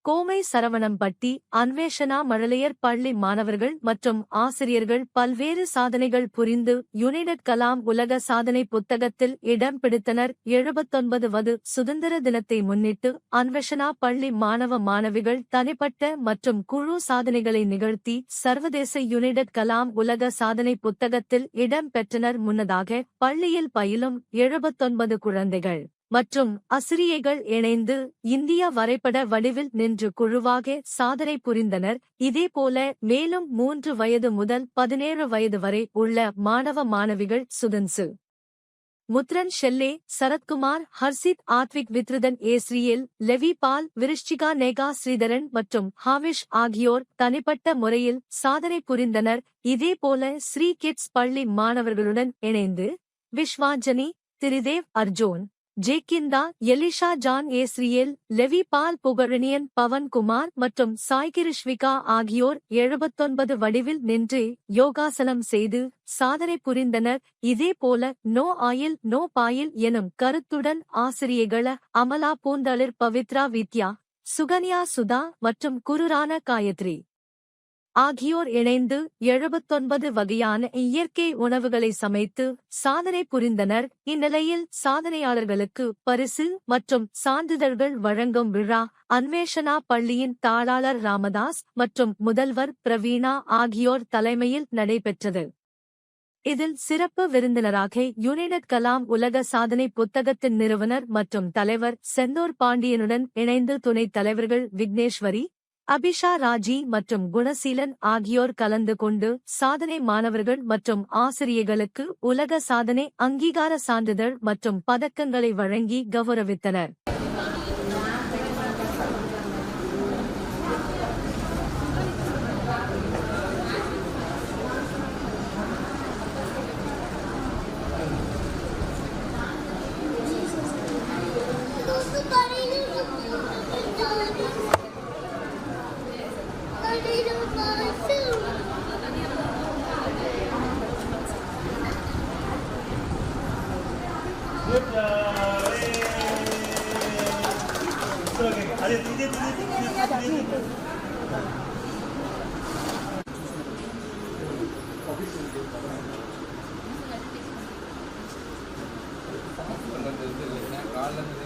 கோமை சரவணம்பட்டி அன்வேஷனா மழலையர் பள்ளி மாணவர்கள் மற்றும் ஆசிரியர்கள் பல்வேறு சாதனைகள் புரிந்து யுனைடெட் கலாம் உலக சாதனை புத்தகத்தில் இடம் பிடித்தனர். 79வது சுதந்திர தினத்தை முன்னிட்டு அன்வேஷனா பள்ளி மாணவ மாணவிகள் தனிப்பட்ட மற்றும் குழு சாதனைகளை நிகழ்த்தி சர்வதேச யுனைடெட் கலாம் உலக சாதனை புத்தகத்தில் இடம் பெற்றனர். முன்னதாக பள்ளியில் பயிலும் 79 குழந்தைகள் மற்றும் ஆசிரியைகள் இணைந்து இந்திய வரைபட வடிவில் நின்று குழுவாக சாதனை புரிந்தனர். இதேபோல மேலும் 3 வயது முதல் 17 வயது வரை உள்ள மாணவ மாணவிகள் சுதன்சு முத்ரன் ஷெல்லே, சரத்குமார், ஹர்ஷித், ஆத்விக், வித்ருதன், ஏஸ்ரியல், லெவி பால், விருஷ்டிகா, நேகா, ஸ்ரீதரன் மற்றும் ஹாவிஷ் ஆகியோர் தனிப்பட்ட முறையில் சாதனை புரிந்தனர். இதேபோல ஸ்ரீ கிட்ஸ் பள்ளி மாணவர்களுடன் இணைந்து விஸ்வாஞ்சனி, திரிதேவ், அர்ஜோன், ஜேக்கிந்தா, எலிஷா, ஜான், ஏஸ்ரியல், லெவி பால், புகழனியன், பவன்குமார் மற்றும் சாய்கிருஷ்விகா ஆகியோர் 79 வடிவில் நின்று யோகாசனம் செய்து சாதனை புரிந்தனர். இதேபோல நோ ஆயில் நோ பாயில் எனும் கருத்துடன் ஆசிரியைகள் அமலா, பூந்தளிர், பவித்ரா, வித்யா, சுகன்யா, சுதா மற்றும் குருரான காயத்ரி ஆகியோர் இணைந்து 79 வகையான இயற்கை உணவுகளை சமைத்து சாதனை புரிந்தனர். இந்நிலையில் சாதனையாளர்களுக்கு பரிசு மற்றும் சான்றிதழ்கள் வழங்கும் விழா அன்வேஷனா பள்ளியின் தாளாளர் ராமதாஸ் மற்றும் முதல்வர் பிரவீணா ஆகியோர் தலைமையில் நடைபெற்றது. இதில் சிறப்பு விருந்தினராக யுனைடெட் கலாம் உலக சாதனை புத்தகத்தின் நிறுவனர் மற்றும் தலைவர் செந்தூர் பாண்டியனுடன் இணைந்து துணைத் தலைவர்கள் விக்னேஸ்வரி, அபிஷா, ராஜி மற்றும் குணசீலன் ஆகியோர் கலந்து கொண்டு சாதனை மாணவர்கள் மற்றும் ஆசிரியர்களுக்கு உலக சாதனை அங்கீகார சான்றிதழ் மற்றும் பதக்கங்களை வழங்கி கௌரவித்தனர். காலைல